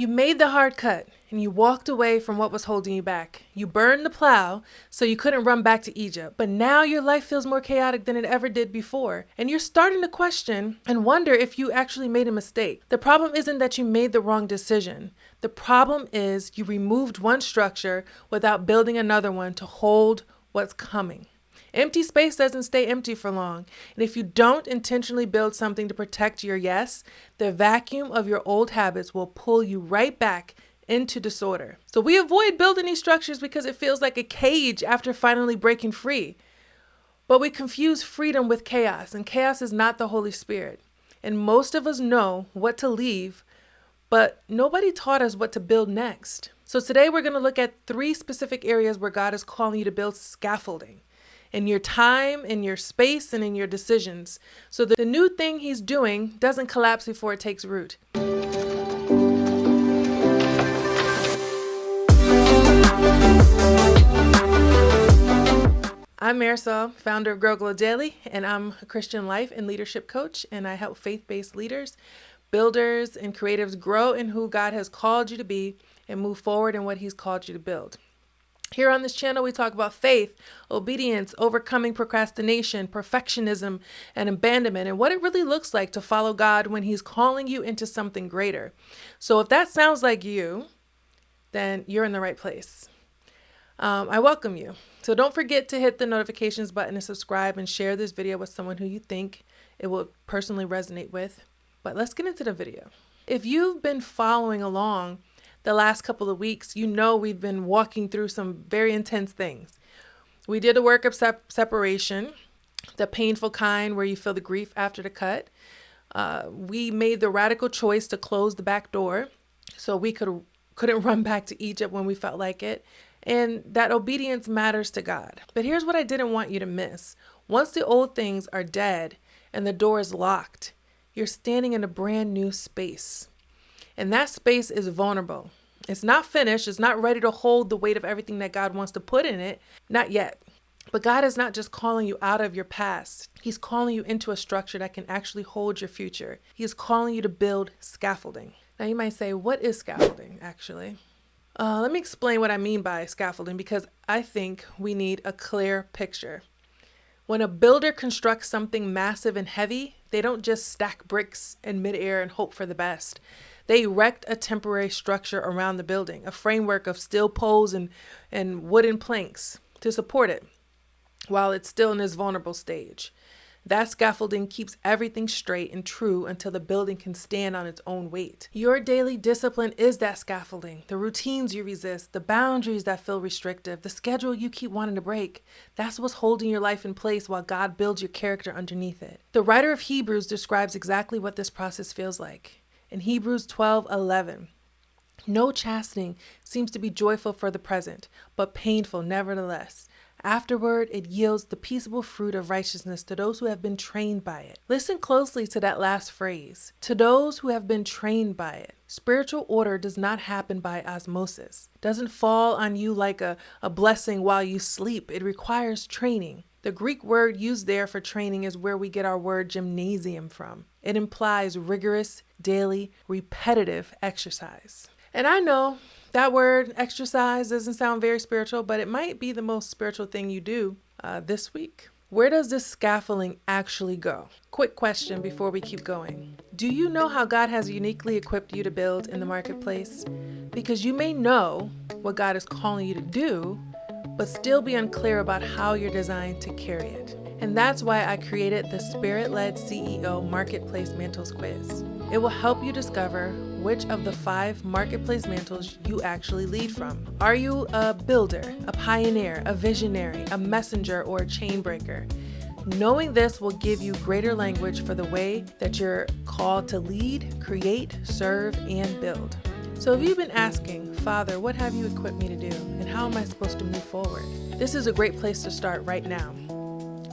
You made the hard cut and you walked away from what was holding you back. You burned the plow so you couldn't run back to Egypt. But now your life feels more chaotic than it ever did before. And you're starting to question and wonder if you actually made a mistake. The problem isn't that you made the wrong decision. The problem is you removed one structure without building another one to hold what's coming. Empty space doesn't stay empty for long. And if you don't intentionally build something to protect your yes, the vacuum of your old habits will pull you right back into disorder. So we avoid building these structures because it feels like a cage after finally breaking free. But we confuse freedom with chaos, and chaos is not the Holy Spirit. And most of us know what to leave, but nobody taught us what to build next. So today we're going to look at 3 specific areas where God is calling you to build scaffolding. In your time, in your space, and in your decisions, so that the new thing he's doing doesn't collapse before it takes root. I'm Marisol, founder of Grow Glow Daily, and I'm a Christian life and leadership coach, and I help faith-based leaders, builders, and creatives grow in who God has called you to be and move forward in what he's called you to build. Here on this channel, we talk about faith, obedience, overcoming procrastination, perfectionism, and abandonment, and what it really looks like to follow God when he's calling you into something greater. So if that sounds like you, then you're in the right place. I welcome you. So don't forget to hit the notifications button and subscribe and share this video with someone who you think it will personally resonate with. But let's get into the video. If you've been following along the last couple of weeks, you know we've been walking through some very intense things. We did a work of separation, the painful kind where you feel the grief after the cut. We made the radical choice to close the back door so we couldn't run back to Egypt when we felt like it. And that obedience matters to God. But here's what I didn't want you to miss. Once the old things are dead and the door is locked, you're standing in a brand new space. And that space is vulnerable. It's not finished. It's not ready to hold the weight of everything that God wants to put in it. Not yet. But God is not just calling you out of your past. He's calling you into a structure that can actually hold your future. He's calling you to build scaffolding. Now you might say, what is scaffolding actually? Let me explain what I mean by scaffolding, because I think we need a clear picture. When a builder constructs something massive and heavy, they don't just stack bricks in midair and hope for the best. They erect a temporary structure around the building, a framework of steel poles and wooden planks to support it while it's still in this vulnerable stage. That scaffolding keeps everything straight and true until the building can stand on its own weight. Your daily discipline is that scaffolding. The routines you resist, the boundaries that feel restrictive, the schedule you keep wanting to break. That's what's holding your life in place while God builds your character underneath it. The writer of Hebrews describes exactly what this process feels like. In Hebrews 12:11, no chastening seems to be joyful for the present, but painful nevertheless. Afterward, it yields the peaceable fruit of righteousness to those who have been trained by it. Listen closely to that last phrase. To those who have been trained by it. Spiritual order does not happen by osmosis. It doesn't fall on you like a blessing while you sleep. It requires training. The Greek word used there for training is where we get our word gymnasium from. It implies rigorous, daily, repetitive exercise. And I know that word exercise doesn't sound very spiritual, but it might be the most spiritual thing you do this week. Where does this scaffolding actually go? Quick question before we keep going. Do you know how God has uniquely equipped you to build in the marketplace? Because you may know what God is calling you to do, but still be unclear about how you're designed to carry it. And that's why I created the Spirit-Led CEO Marketplace Mantles Quiz. It will help you discover which of the 5 marketplace mantles you actually lead from. Are you a builder, a pioneer, a visionary, a messenger, or a chain breaker? Knowing this will give you greater language for the way that you're called to lead, create, serve, and build. So if you've been asking, Father, what have you equipped me to do, and how am I supposed to move forward? This is a great place to start right now.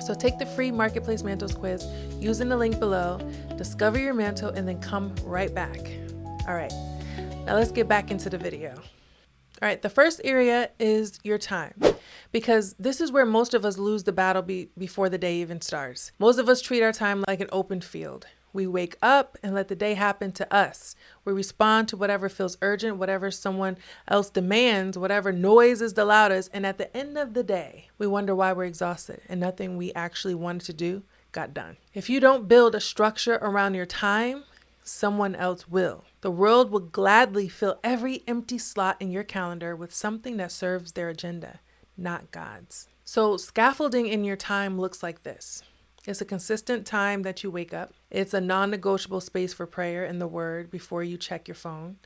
So take the free Marketplace Mantles quiz using the link below, discover your mantle, and then come right back. All right, now let's get back into the video. All right, the first area is your time, because this is where most of us lose the battle before the day even starts. Most of us treat our time like an open field. We wake up and let the day happen to us. We respond to whatever feels urgent, whatever someone else demands, whatever noise is the loudest. And at the end of the day, we wonder why we're exhausted and nothing we actually wanted to do got done. If you don't build a structure around your time, someone else will. The world will gladly fill every empty slot in your calendar with something that serves their agenda, not God's. So scaffolding in your time looks like this. It's a consistent time that you wake up. It's a non-negotiable space for prayer and the word before you check your phone.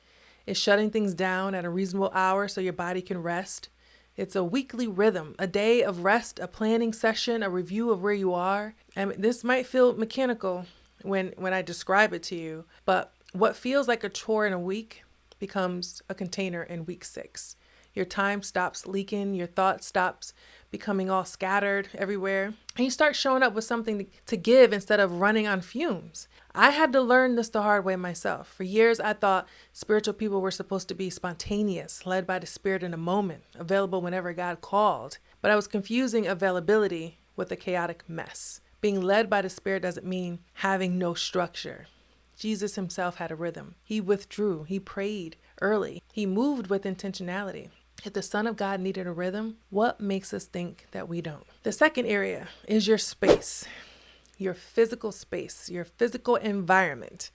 It's shutting things down at a reasonable hour so your body can rest. It's a weekly rhythm, a day of rest, a planning session, a review of where you are. And this might feel mechanical when I describe it to you, but what feels like a chore in a week becomes a container in week 6. Your time stops leaking, your thoughts stops becoming all scattered everywhere, and you start showing up with something to give instead of running on fumes. I had to learn this the hard way myself. For years, I thought spiritual people were supposed to be spontaneous, led by the Spirit in a moment, available whenever God called. But I was confusing availability with a chaotic mess. Being led by the Spirit doesn't mean having no structure. Jesus himself had a rhythm. He withdrew. He prayed early. He moved with intentionality. If the Son of God needed a rhythm, what makes us think that we don't? The second area is your space, your physical space, your physical environment.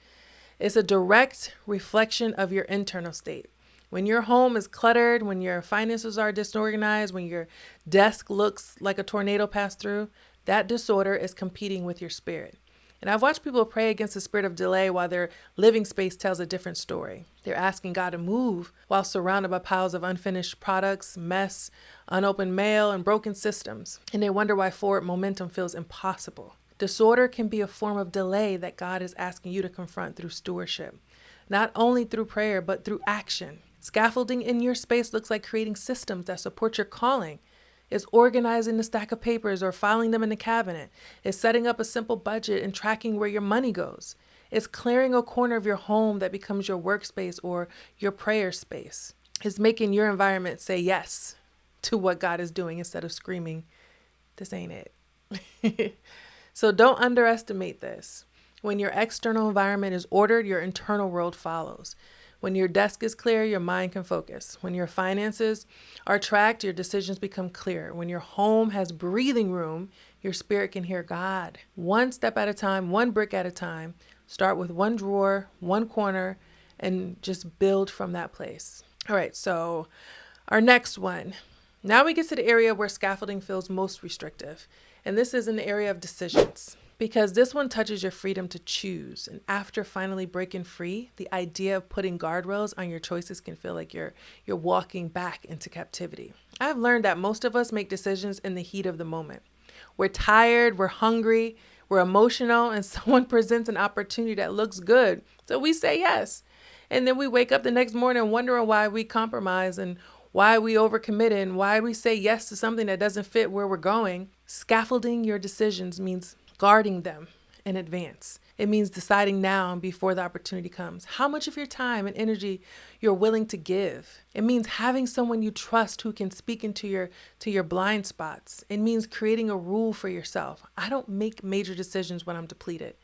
It's a direct reflection of your internal state. When your home is cluttered, when your finances are disorganized, when your desk looks like a tornado passed through, that disorder is competing with your spirit. And I've watched people pray against the spirit of delay while their living space tells a different story. They're asking God to move while surrounded by piles of unfinished products, mess, unopened mail, and broken systems. And they wonder why forward momentum feels impossible. Disorder can be a form of delay that God is asking you to confront through stewardship, not only through prayer, but through action. Scaffolding in your space looks like creating systems that support your calling. It's organizing the stack of papers or filing them in the cabinet. It's setting up a simple budget and tracking where your money goes. It's clearing a corner of your home that becomes your workspace or your prayer space. It's making your environment say yes to what God is doing instead of screaming, "This ain't it." So don't underestimate this. When your external environment is ordered, your internal world follows. When your desk is clear, your mind can focus. When your finances are tracked, your decisions become clear. When your home has breathing room, your spirit can hear God. One step at a time, one brick at a time. Start with one drawer, one corner, and just build from that place. All right, so our next one. Now we get to the area where scaffolding feels most restrictive. And this is in the area of decisions, because this one touches your freedom to choose. And after finally breaking free, the idea of putting guardrails on your choices can feel like you're walking back into captivity. I've learned that most of us make decisions in the heat of the moment. We're tired, we're hungry, we're emotional, and someone presents an opportunity that looks good. So we say yes. And then we wake up the next morning wondering why we compromise and why we overcommitted and why we say yes to something that doesn't fit where we're going. Scaffolding your decisions means guarding them in advance. It means deciding now before the opportunity comes how much of your time and energy you're willing to give. It means having someone you trust who can speak into your blind spots. It means creating a rule for yourself. I don't make major decisions when I'm depleted,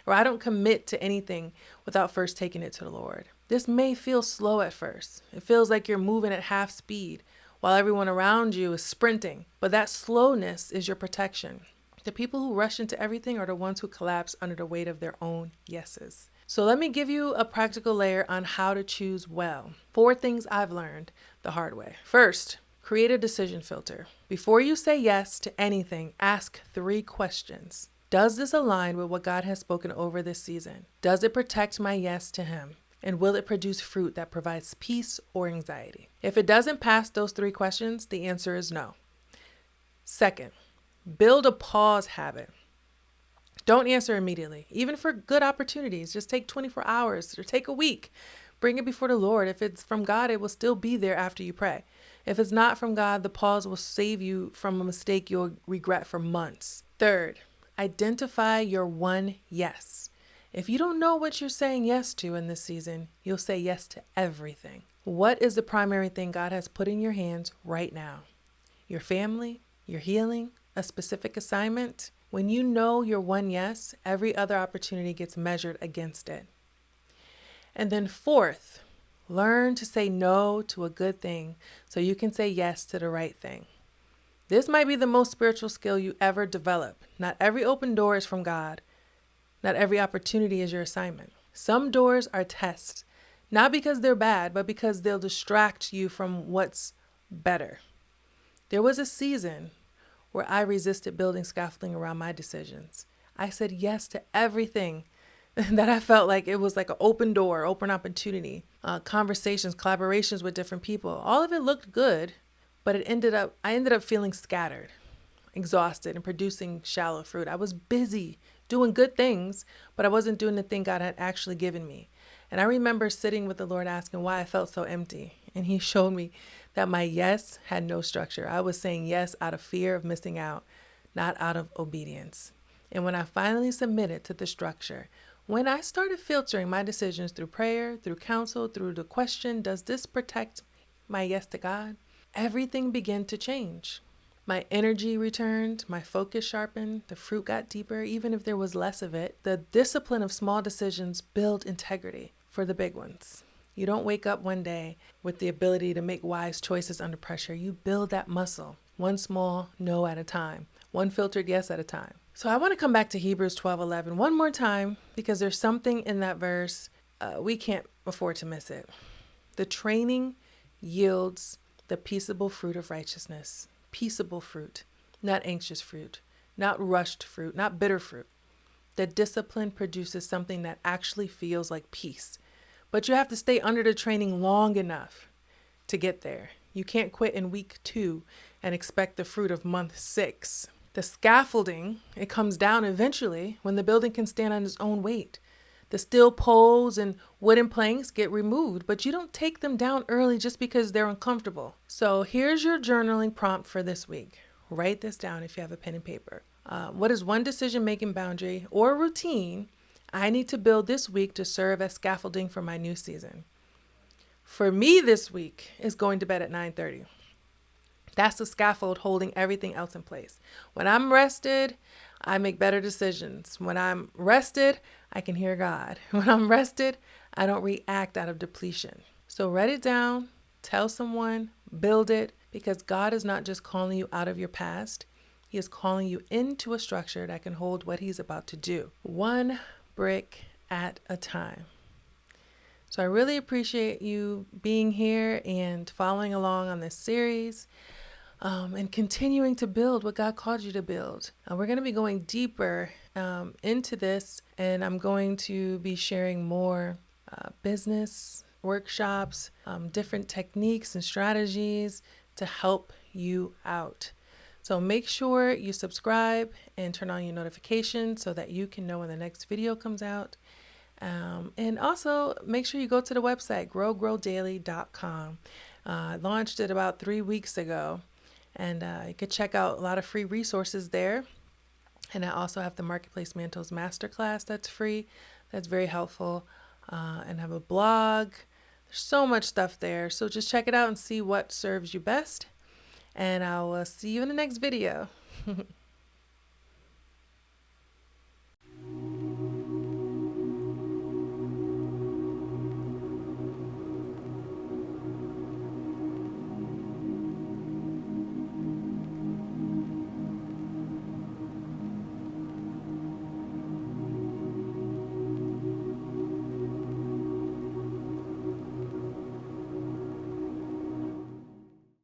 or I don't commit to anything without first taking it to the Lord. This may feel slow at first. It feels like you're moving at half speed while everyone around you is sprinting, but that slowness is your protection. The people who rush into everything are the ones who collapse under the weight of their own yeses. So let me give you a practical layer on how to choose well. 4 things I've learned the hard way. First, create a decision filter. Before you say yes to anything, ask 3 questions. Does this align with what God has spoken over this season? Does it protect my yes to Him? And will it produce fruit that provides peace or anxiety? If it doesn't pass those 3 questions, the answer is no. Second, build a pause habit. Don't answer immediately. Even for good opportunities, just take 24 hours or take a week. Bring it before the Lord. If it's from God, it will still be there after you pray. If it's not from God, the pause will save you from a mistake you'll regret for months. Third, identify your one yes. If you don't know what you're saying yes to in this season, you'll say yes to everything. What is the primary thing God has put in your hands right now? Your family, your healing, a specific assignment? When you know your one yes, every other opportunity gets measured against it. And then fourth, learn to say no to a good thing so you can say yes to the right thing. This might be the most spiritual skill you ever develop. Not every open door is from God. Not every opportunity is your assignment. Some doors are tests, not because they're bad, but because they'll distract you from what's better. There was a season where I resisted building scaffolding around my decisions. I said yes to everything that I felt like it was like an open door, open opportunity, conversations, collaborations with different people. All of it looked good, but I ended up feeling scattered, exhausted, and producing shallow fruit. I was busy doing good things, but I wasn't doing the thing God had actually given me. And I remember sitting with the Lord asking why I felt so empty. And he showed me that my yes had no structure. I was saying yes out of fear of missing out, not out of obedience. And when I finally submitted to the structure, when I started filtering my decisions through prayer, through counsel, through the question, does this protect my yes to God? Everything began to change. My energy returned, my focus sharpened, the fruit got deeper, even if there was less of it. The discipline of small decisions build integrity for the big ones. You don't wake up one day with the ability to make wise choices under pressure. You build that muscle, one small no at a time, one filtered yes at a time. So I want to come back to Hebrews 12:11 one more time because there's something in that verse. We can't afford to miss it. The training yields the peaceable fruit of righteousness. Peaceable fruit, not anxious fruit, not rushed fruit, not bitter fruit. The discipline produces something that actually feels like peace. But you have to stay under the training long enough to get there. You can't quit in week 2 and expect the fruit of month 6. The scaffolding, it comes down eventually when the building can stand on its own weight. The steel poles and wooden planks get removed, but you don't take them down early just because they're uncomfortable. So here's your journaling prompt for this week. Write this down if you have a pen and paper. What is one decision-making boundary or routine I need to build this week to serve as scaffolding for my new season? For me this week is going to bed at 9:30. That's the scaffold holding everything else in place. When I'm rested, I make better decisions. When I'm rested, I can hear God. When I'm rested, I don't react out of depletion. So write it down, tell someone, build it, because God is not just calling you out of your past. He is calling you into a structure that can hold what he's about to do, one brick at a time. So I really appreciate you being here and following along on this series. And continuing to build what God called you to build. We're going to be going deeper into this, and I'm going to be sharing more business workshops, different techniques and strategies to help you out. So make sure you subscribe and turn on your notifications so that you can know when the next video comes out. And also make sure you go to the website, growdaily.com. I launched it about 3 weeks ago. And you could check out a lot of free resources there. And I also have the Marketplace Mantles Masterclass that's free. That's very helpful. And I have a blog. There's so much stuff there. So just check it out and see what serves you best. And I will see you in the next video.